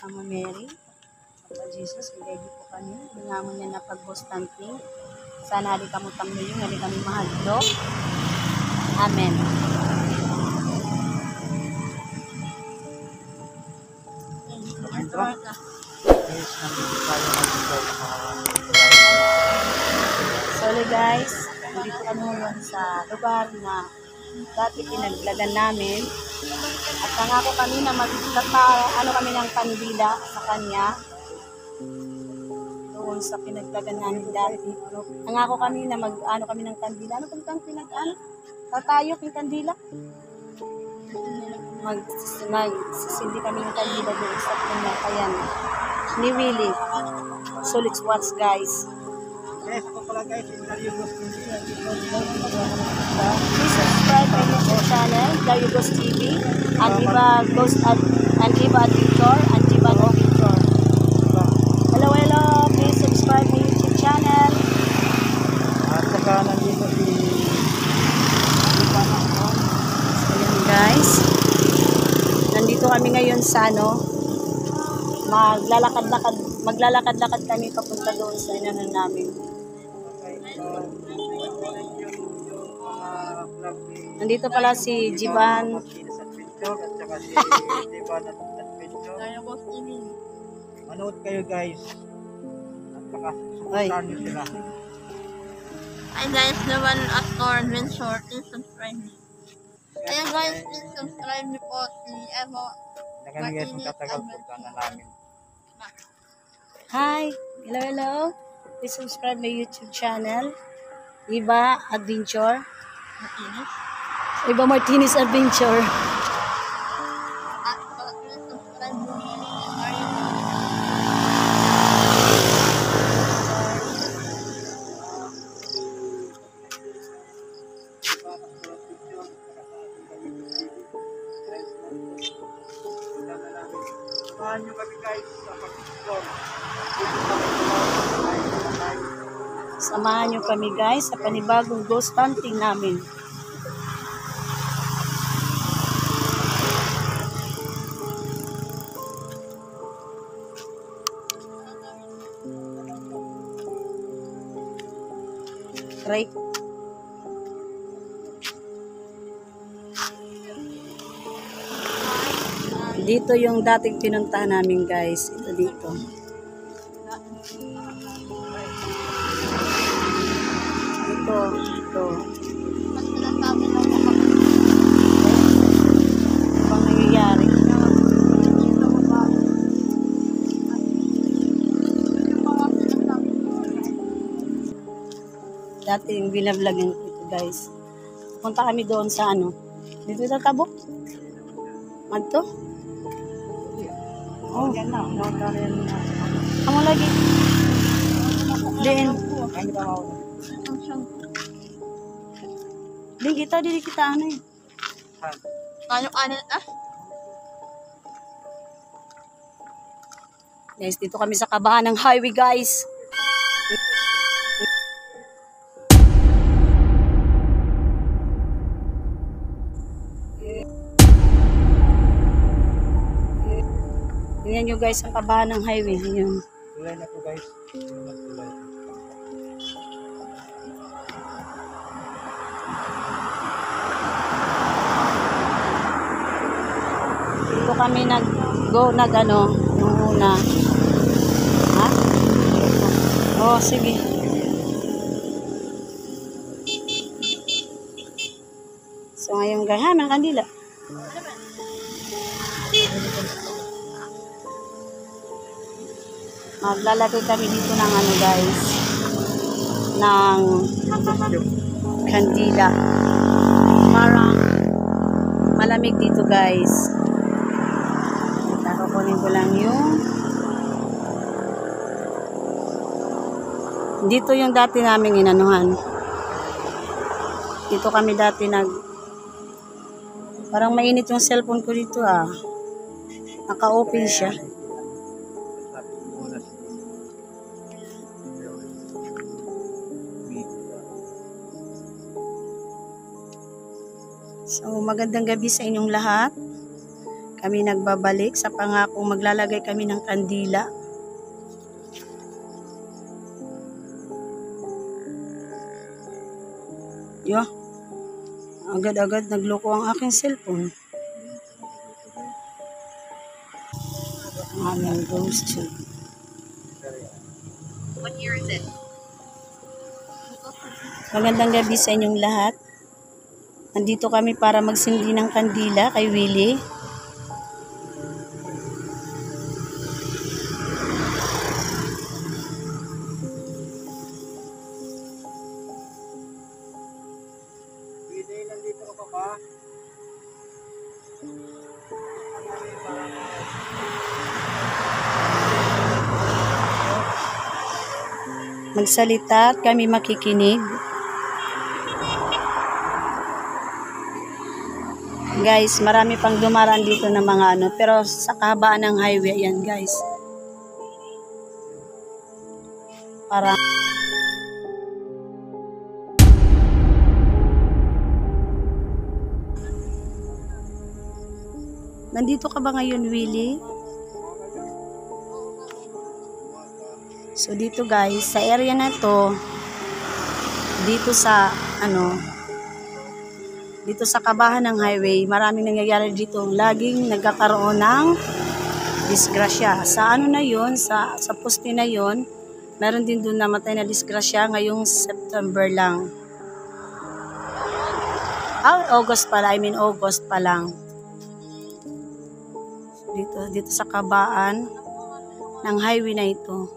Ama Mary, Papa Jesus, ilagi po kami. Bingamon niya na pag-bostanting. Sana hali kamo tamno yung, hali kami mahadlo. Amen. Sorry guys, dito kami ngayon sa lugar na dati pinaglagan namin. At nangako kami na kami ng kandila sa kanya. Doon sa pinaglagan namin dati. Nangako kami na kami ng kandila. Ano kung tatayok yung kandila? Magsisindi kami ng kandila doon sa pinakayan ni Willie. So let's watch guys. Yes, ako pala guys, yung Dayugos TV. Please subscribe my YouTube channel, Dayugos TV, and Iba Adventure, and Iba Adventure. Hello, please subscribe my YouTube channel. At saka nandito si Ayan guys, nandito kami ngayon sa maglalakad-lakad kami papunta doon sa inanan namin. Nandito pala si Jiban. at saka si Jiban Adventure. Manood kayo guys. At saka supportan nyo sila. Hi guys, naman at Adventure, please subscribe me. Ayan guys, please subscribe me po si Evo. Na kami guys magtatagal punta na namin. Hi! Hello! Please subscribe my YouTube channel, Iba Adventure. Iba Martinez Adventure. At please subscribe me. Samahan nyo kami guys sa pag-explore. Samahan nyo kami guys sa panibagong ghost hunting namin. Right. Dito yung dating pinuntahan namin guys. Ito dito. Ito. Mas sinasabi lang ako Ibang nangyayari. Dating binavlogan ko ito guys. Punta kami doon sa dito sa Tabok. Madto? Oh, Yan na. Yan na. amo lagi. Din. Ang kita ako. Din kita eh. Tayo kanin Guys, dito kami sa kabahan ng highway guys. Tingnan nyo guys ang kabahan ng highway. Yun. Tulay na to guys. Tulay. Dito kami nung una. Ha? Oh, sige. So ngayon guys, may kandila. Maglalagay kami dito ng guys, ng kandila. Parang malamig dito guys. Kukunin ko lang dito yung dati naming inanuhan. Dito kami dati parang mainit yung cellphone ko dito Naka-open siya. So magandang gabi sa inyong lahat. kami nagbabalik sa pangakong maglalagay kami ng kandila. Yo, agad-agad nagloko ang aking cellphone. Ang aming ghost tube. What year is it? Magandang gabi sa inyong lahat. Nandito kami para magsindi ng kandila kay Willie. Willie, nandito ka pa ba? Magsalita at kami makikinig. Guys, marami pang dumaraan dito ng mga ano, pero sa kahabaan ng highway yan, guys. Para Nandito ka ba ngayon, Willie? So dito guys, sa area na to, dito sa dito sa kabahan ng highway, maraming nangyayari dito. Laging nagkakaroon ng disgrasya. Sa ano na yon, sa poste na yon, meron din doon namatay na disgrasya ngayong September lang. August pa lang. Dito sa kabaan ng highway na ito.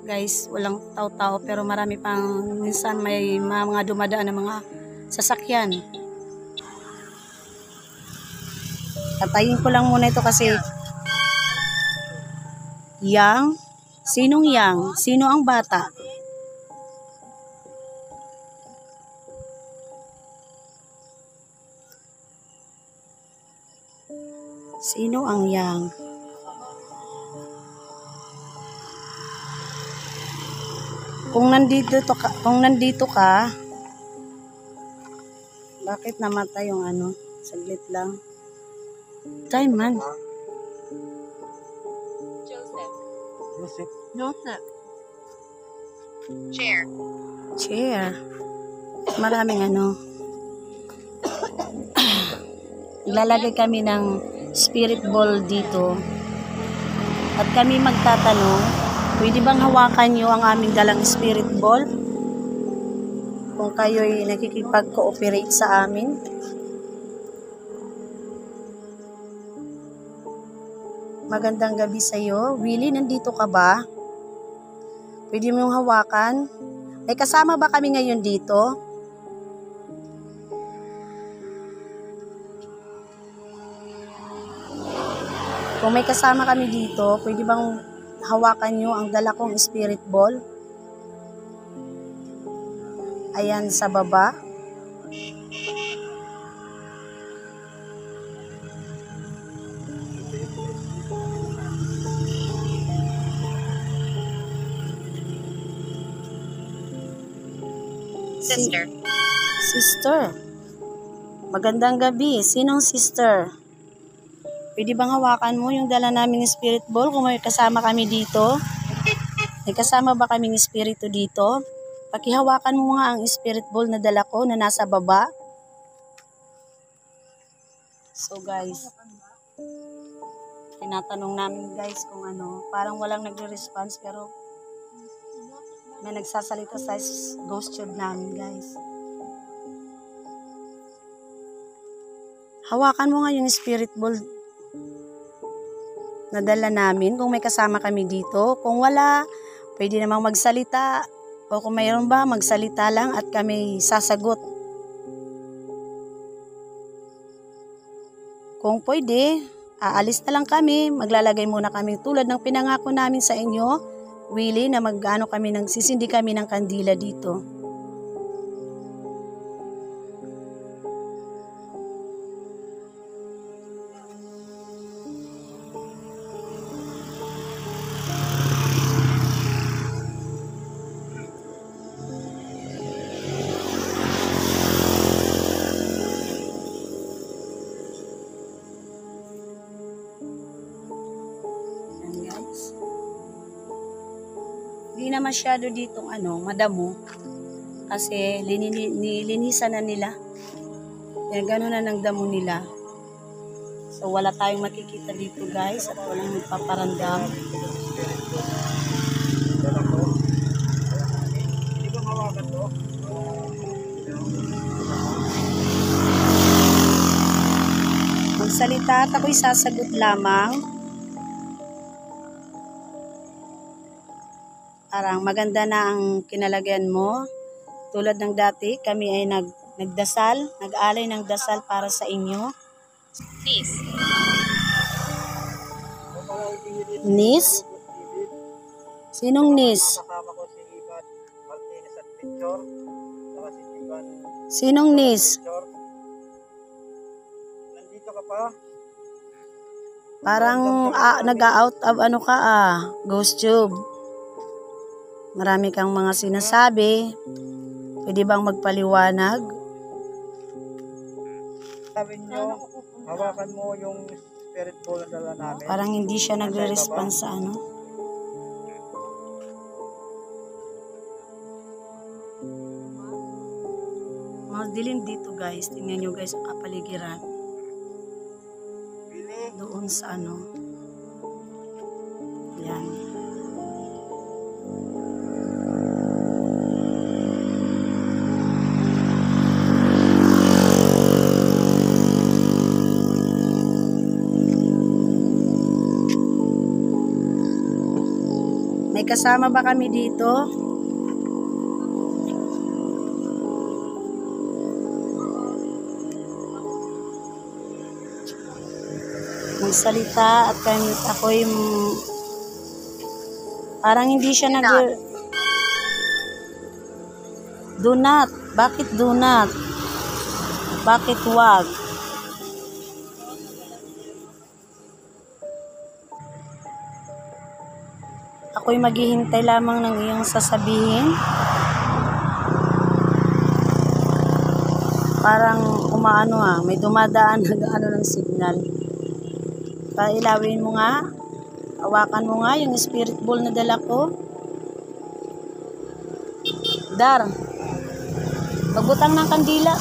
Guys, walang tao-tao pero marami pang minsan may mga dumadaan na mga sasakyan. Tatayin ko lang muna ito kasi sinong yang? Sino ang bata? Sino ang yang? Kung nandito ka, bakit namatay yung ano? Saglit lang. Time man. Joseph. Chair. Maraming ano. Ilalagay kami ng spirit ball dito. At kami magtatanong, pwede bang hawakan nyo ang aming dalang spirit ball? Kung kayo'y nakikipag-cooperate sa amin. Magandang gabi sa iyo. Willie, nandito ka ba? Pwede mo yung hawakan? May kasama ba kami ngayon dito? Kung may kasama kami dito, pwede bang hawakan nyo ang dala kong spirit ball? Ayan sa baba. Sister. Magandang gabi. Sinong sister? Pwede bang hawakan mo yung dala namin ng spirit ball kung may kasama kami dito? May kasama ba kaming espiritu dito? Pakihawakan mo nga ang spirit ball na dala ko na nasa baba. So guys, tinatanong namin guys kung ano, parang walang nagre-response pero may nagsasalita sa ghost tube namin guys. Hawakan mo nga yung spirit ball na dala namin kung may kasama kami dito. Kung wala, pwede namang magsalita. O kung mayroon ba, magsalita lang at kami sasagot. Kung pwede, aalis na lang kami. Maglalagay muna kami tulad ng pinangako namin sa inyo, Willie, na sisindi kami ng kandila dito. na masyado ditong madamo. Kasi nilinisan na nila. Yan, gano'n na ng damo nila. So, wala tayong makikita dito guys at walang magpaparandam. Dala ko. Hindi ba hawakan to? Magsalita at ako'y sasagot lamang. Parang maganda na ang kinalagyan mo. Tulad ng dati, kami ay nagdasal, nag-alay ng dasal para sa inyo. Nis? Sinong Nis? Kasama ko si Ivan Martinez at Picture. Saka si Ivan Sinong Nis? Picture. Nandito ka pa? Parang nag-out of Ghost Tube. Marami kang mga sinasabi. Pwede bang magpaliwanag? Sabi niyo, hawakan mo yung spirit ball na dala namin. Parang hindi siya nagre-response sa Madilim dito guys. Tingnan nyo guys ang kapaligiran. Billy, Doon sa Yan. May kasama ba kami dito? Magsalita at ako'y parang hindi siya do not. Bakit do not? Bakit wag? Ako'y maghihintay lamang ng iyong sasabihin. Parang may dumadaan ng signal. Pailawin mo nga. Hawakan mo nga yung spirit ball na dala ko. Dar. Pagbutang ng kandila.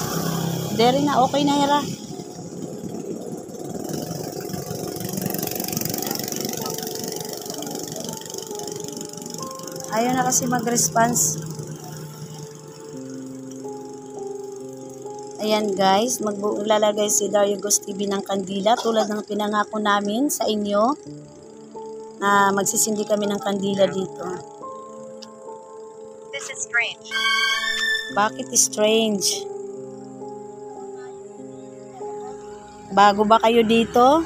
Dere na, okay na hira. Ayaw na kasi mag-response. Ayan guys, maglalagay si Dario Ghost TV ng kandila tulad ng pinangako namin sa inyo na magsisindi kami ng kandila dito. This is strange. Bakit strange? Bago ba kayo dito?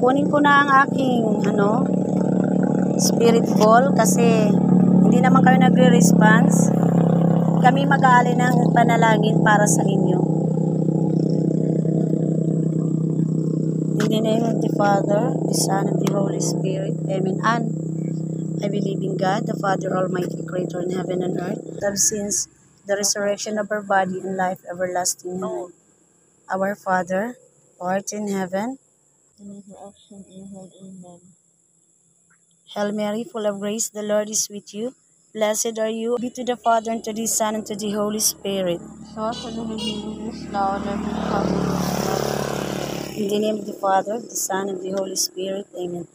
Kunin ko na ang aking spirit ball kasi hindi naman kayo nagre-response. Kami mag-aalay ng panalangin para sa inyo. In the name of the Father, the Son, and the Holy Spirit. Amen. And I believe in God, the Father Almighty, Creator in heaven and earth, that since the resurrection of our body and life everlasting. Amen. Our Father, who art in heaven, Amen. Hail Mary, full of grace, the Lord is with you. Blessed are you. Be to the Father, and to the Son, and to the Holy Spirit. So, sa nagiging is now, In the name of the Father, the Son, and the Holy Spirit. Amen.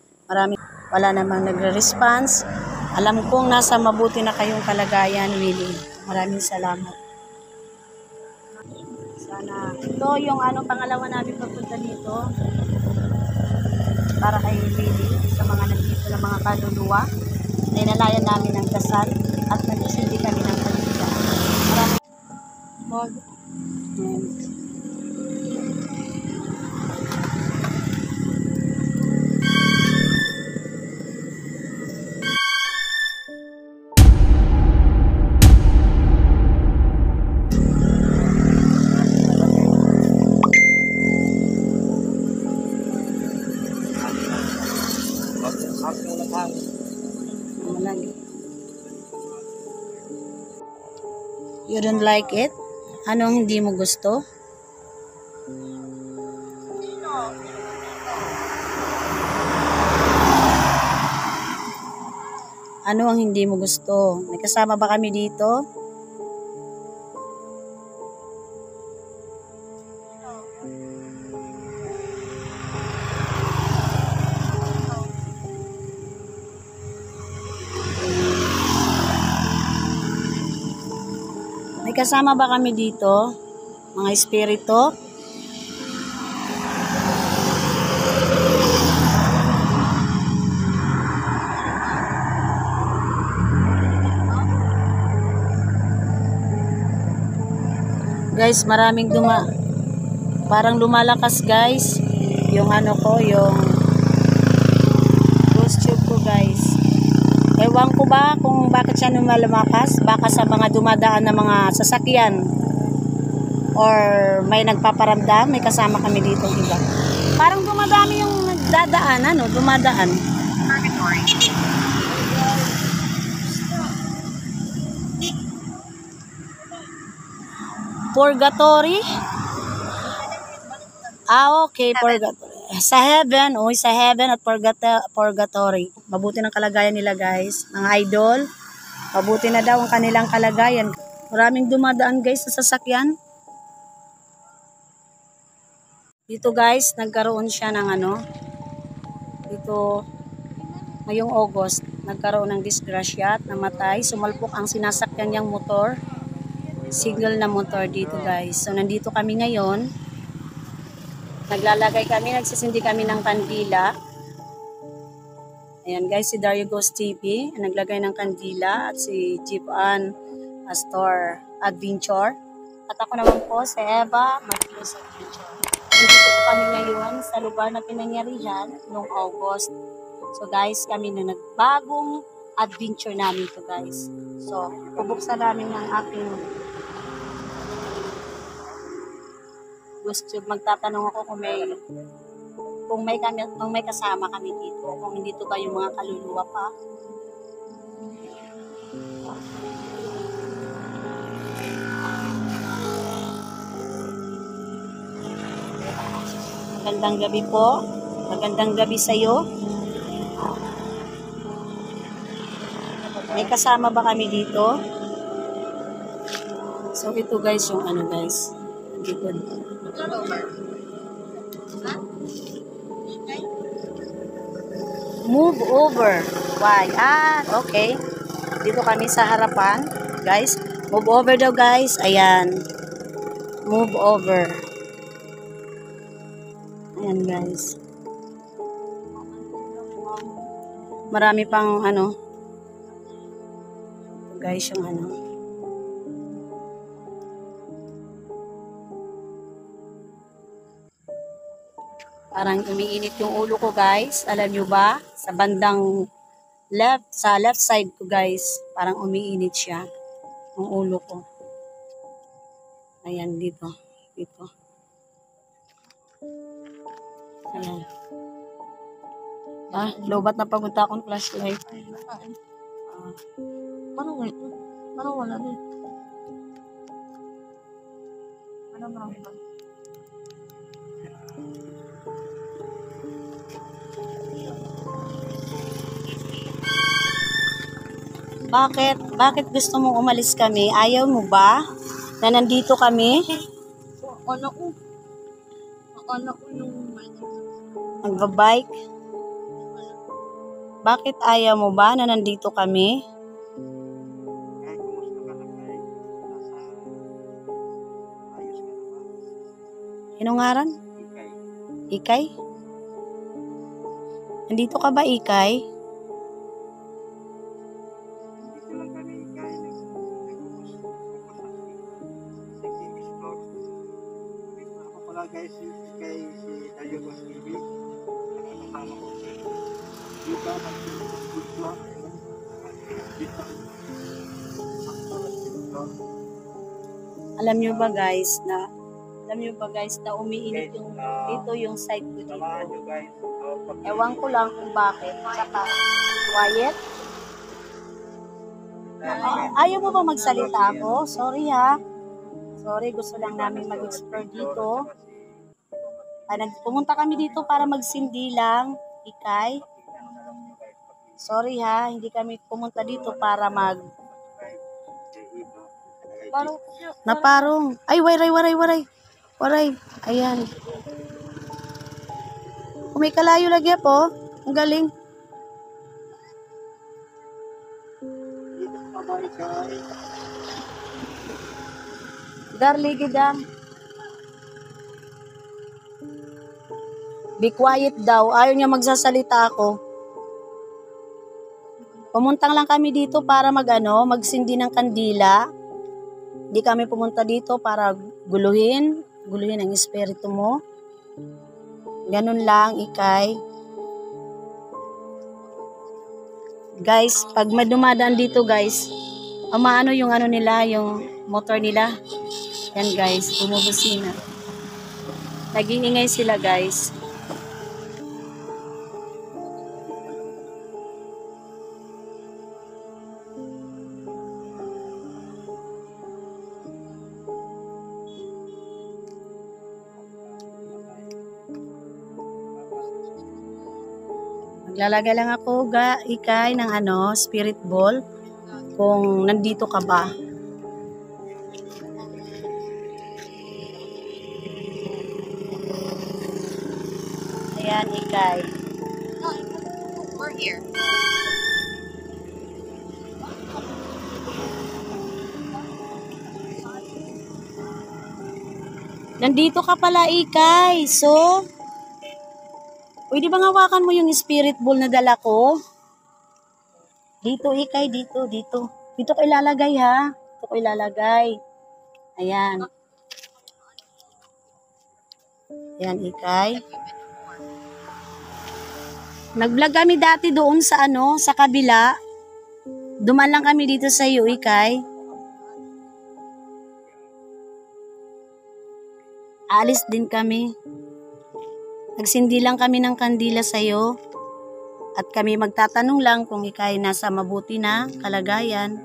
Wala namang nagre-response. Alam kong nasa mabuti na kayong kalagayan, Willie. Maraming salamat. Sana. Ito yung pangalawa namin pagpunta dito. Para kay Willie, sa mga nandito na mga kaluluwa. Dinalayan namin ng dasal at nagsindi kami ng kanila. You don't like it? Anong hindi mo gusto? Ano ang hindi mo gusto? May kasama ba kami dito? May kasama ba kami dito? Mga espiritu? Guys, maraming parang lumalakas guys yung ano ko, yung ghost tube ko guys. Ewan ko ba kung bakit siya lumalakas, baka sa mga dumadaan na mga sasakyan or may nagpaparamdam, may kasama kami dito, diba? Parang dumadami yung nagdadaan, dumadaan. Purgatory? Okay, purgatory. Sa heaven at purgatory. Mabuti ng kalagayan nila guys, mga idol. Mabuti na daw ang kanilang kalagayan. Maraming dumadaan guys sa sasakyan. Dito guys, nagkaroon siya ng dito, ngayong August, nagkaroon ng disgrasya at namatay. Sumalpok ang sinasakyan niyang motor. Single na motor dito guys. So nandito kami ngayon. Nagsisindi kami ng kandila. Ayan guys, si Dario Ghost TV naglagay ng kandila at si Jeepan Astor Adventure. At ako naman po si Eva Marquez Adventure. Nandito po kami ngayon sa lugar na pinangyarihan noong August. So guys, kami na nagbagong adventure namin to guys. So, bubuksan namin ng aking gusto. Magtatanong ako kung may kasama kami dito, kung hindi to ba yung mga kaluluwa pa. Magandang gabi po. Magandang gabi sa iyo. May kasama ba kami dito? So ito guys yung guys. Dito. Move over. Why? Okay. Dito kami sa harapan. Guys, move over daw guys. Ayan. Move over. Ayan guys. Marami pang guys yung parang umiinit yung ulo ko guys. Alam nyo ba? Sa bandang sa left side ko guys, parang umiinit siya. Yung ulo ko. Ayan, dito. Dito. Ayan. Lobat na pagunta akong flashlight. Parang wala din. Marami ba? Bakit gusto mong umalis kami? Ayaw mo ba na nandito kami? Akala ko yung Nagbabike? Bakit ayaw mo ba na nandito kami? Anong ngaran? Ikay? Nandito ka ba, Ikay? pala guys, kay si Tayo Boss TV. Nakakasama ko si Luka, Alam nyo ba guys na umiinit yung dito yung side ko dito. samahan nyo guys. Ewan ko lang kung bakit. Saka quiet. Ayaw mo ba magsalita ako? Sorry ha. Sorry, gusto lang namin mag-explore dito. Pumunta kami dito para magsindi lang, Ikay. Sorry ha, hindi kami pumunta dito para Naparong. Ay, waray. Ayan. Kung may kalayo lagi po, ang galing. Darligi dam. Be quiet daw. Ayaw niya magsasalita ako. Pumuntang lang kami dito para magsindi ng kandila. Hindi kami pumunta dito para guluhin ang espiritu mo. Ganun lang, Ikay. Guys, pag dumadaan dito, guys, umaano yung nila, yung motor nila. Yan, guys, bumubusina. Nag-iingay sila, guys. Maglalagay lang ako, Ikay, ng spirit ball kung nandito ka ba. Ayan, Ikay. We're here. Nandito ka pala, Ikay. So, pwede bang hawakan mo yung spirit ball na dala ko? Dito, Ikay, dito. Dito ko ilalagay, ha? Dito ko ilalagay. Ayan. Ayan, Ikay. Nag-vlog kami dati doon sa sa kabila. Duman lang kami dito sa iyo, Ikay. Alis din kami. Nagsindi lang kami ng kandila sa iyo. At kami magtatanong lang kung Ikay nasa mabuti na kalagayan.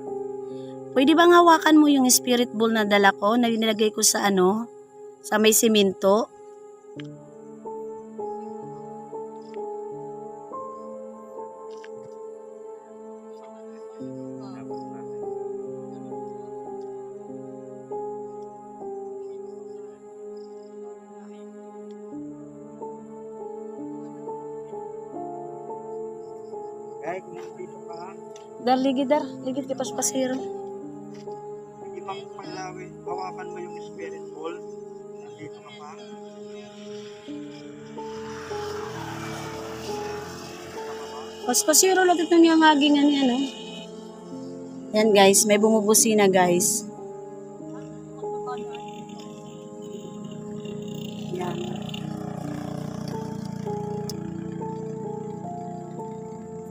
Pwede bang hawakan mo yung spirit ball na dala ko na nilagay ko sa sa may simento? Kahit nandito ka, Ligid kay paspasiro. hindi bang panglawin, hawakan mo yung spirit ball. Nandito ka pa. Paspasiro lang ito niya ang aging Yan guys, may bumubusina guys. Yan.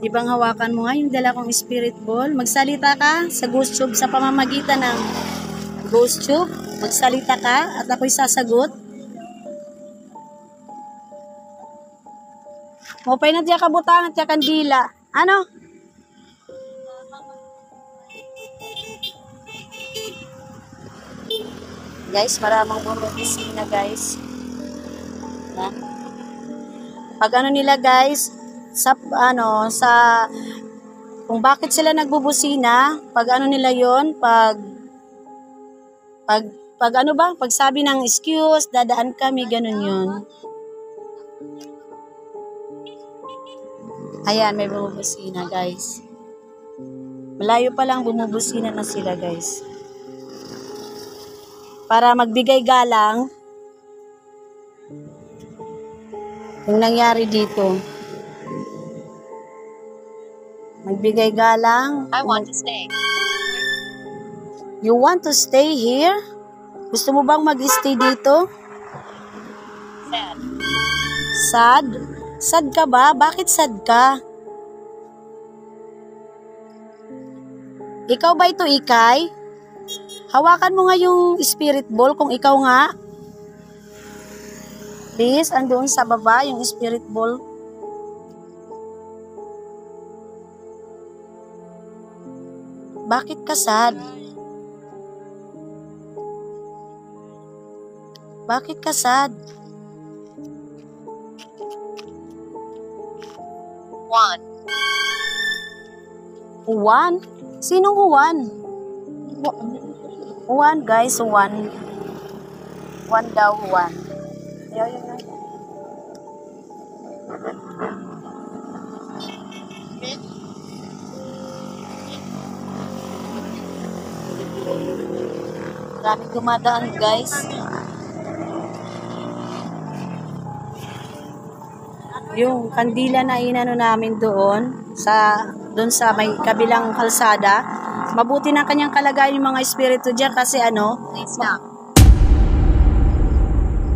Ibang hawakan mo nga yung dala kong spirit ball. Magsalita ka sa ghost tube sa pamamagitan ng ghost tube. Magsalita ka at ako'y sasagot. Mopay na tiya kabutangan at tiya kandila. Ano? Guys, maraming bumubusina guys. Yan. Pag nila guys, sa kung bakit sila nagbubusina, pag nila yon, pag sabi ng excuse, dadaan kami, ganun yun. Ayan, may bumubusina guys. Malayo pa lang bumubusina na sila guys. Para magbigay galang yung nangyari dito. Magbigay galang. I want to stay. You want to stay here? Gusto mo bang mag-stay dito? Sad? Sad ka ba? Bakit sad ka? Ikaw ba ito, Ikay? Hawakan mo nga yung spirit ball kung ikaw nga. Please, andoon sa baba yung spirit ball. Bakit ka sad? Bakit ka sad? Juan? Sinong Juan? Juan, guys, Juan. Juan daw, Juan. Ayaw, yun. Maraming dumadaan, guys. Yung kandila na inano namin doon sa may kabilang kalsada. Mabuti ng kanyang kalagayan yung mga espiritu diyan kasi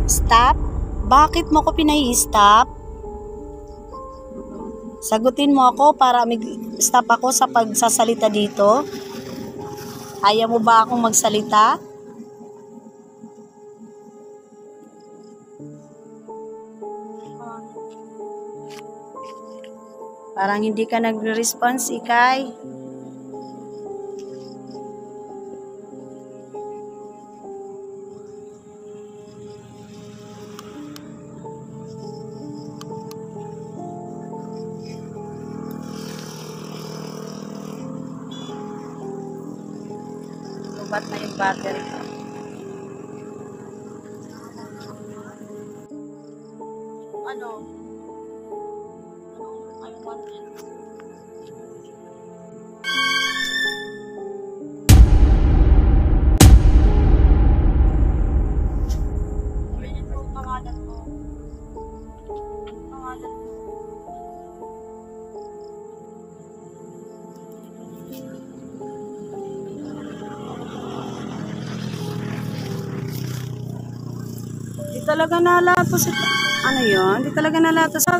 Stop? Bakit mo ko pinai-stop? Sagutin mo ako para mag-stop ako sa pagsasalita dito. Ayaw mo ba akong magsalita? Parang hindi ka nagre-response, Ikay. Lubat na yung battery ko. Di talaga nalato si... Ano yun? Di talaga nalato sa...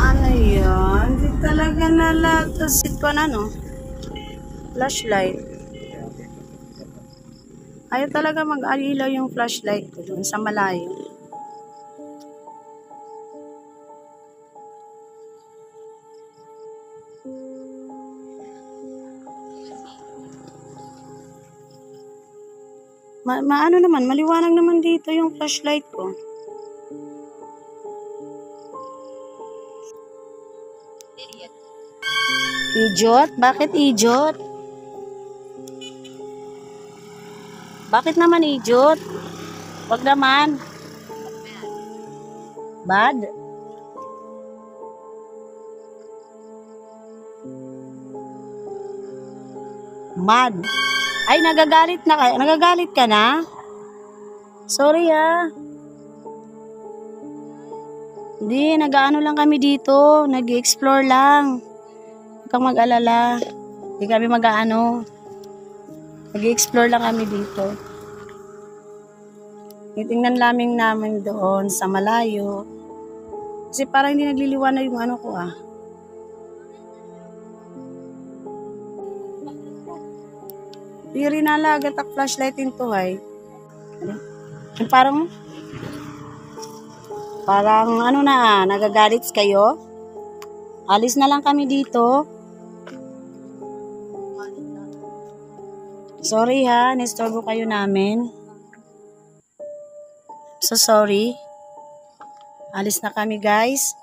Ano yun? Di talaga nalato si... Ano? Flashlight. Ayaw talaga mag-alilaw yung flashlight ko doon sa malayo. Ano naman, maliwanag naman dito yung flashlight ko. Idiot? Bakit idiot? Bakit naman idiot? Wag naman. Bad? Mad? Ay, nagagalit na ka. Nagagalit ka na? Sorry Hindi, nag-ano lang kami dito. Nag-explore lang. Huwag kang mag-alala. Hindi kami mag-ano. Nag-explore lang kami dito. Titingnan namin doon sa malayo. Kasi parang hindi nagliliwanag yung ano ko Di rin nalagat ang flashlight into Parang ano nagagalit kayo? Alis na lang kami dito. Sorry nistorbo kayo namin. So sorry. Alis na kami, guys.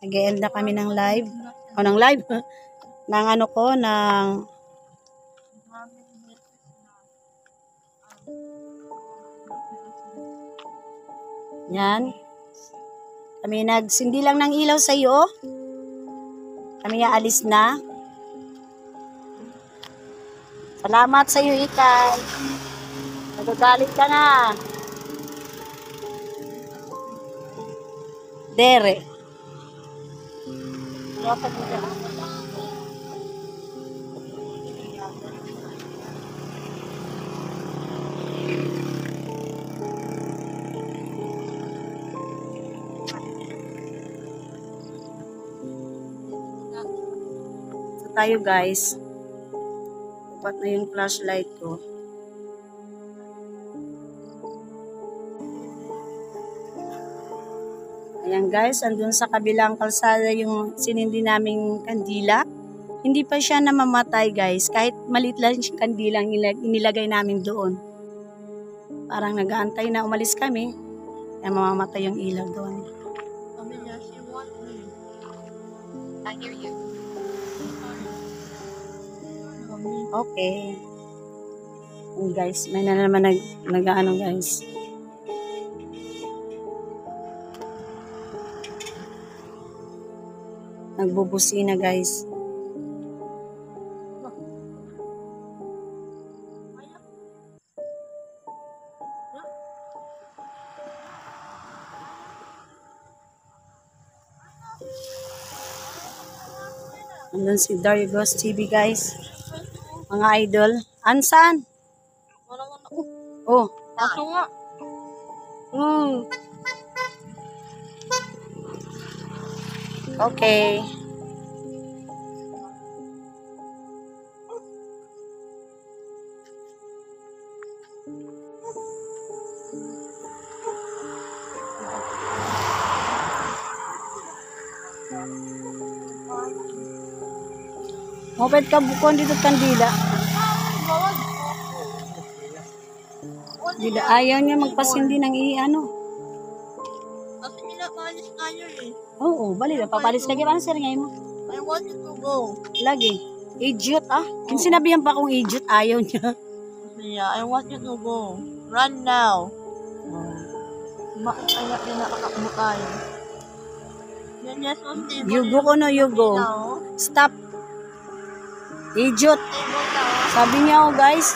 Nag-e-end na kami ng live. Ng live. ng Yan. Kami nagsindi lang ng ilaw sa iyo. Kami aalis na. Salamat sa iyo, Ikay. Nagagalit ka na. Dere. tayo guys. Upat na yung flashlight ko. Ayan guys, andun sa kabilang kalsada yung sinindi naming kandila. Hindi pa siya namamatay guys, kahit maliit lang yung kandila inilagay namin doon. Parang nag-aantay na umalis kami, kaya mamamatay yung ilaw doon. Sabi niya, she wants me. I hear you. Okay. Ayan guys, may na naman nag-ano guys. Nagbubusina guys. Andun si Dario Ghost TV guys. Mga idol. Ansan? Wala mo na. Oh. Aso nga. Okay. Moped ka bukon dito kandila. Dila ayaw niya magpasindi ng ano. Kasi pinakalis kayo eh. Oo, bali na papalis lagi paano sir ngayon mo? I want you to go. Lagi. Idiot ah. Kin sinabihan pa akong idiot, ayaw niya. Yeah, I want you to go. Run now. Bakit kaya pinakakakmo tayo? Yan, yes, so stable. Yugo ko no, yugo. Stop. Idiot. Stable na. Sabi niya ako guys.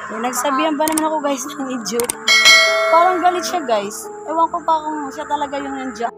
Nagsabihan ba naman ako guys ng idiot? Parang galit siya guys. Ewan ko pa kung siya talaga yung nandiyan.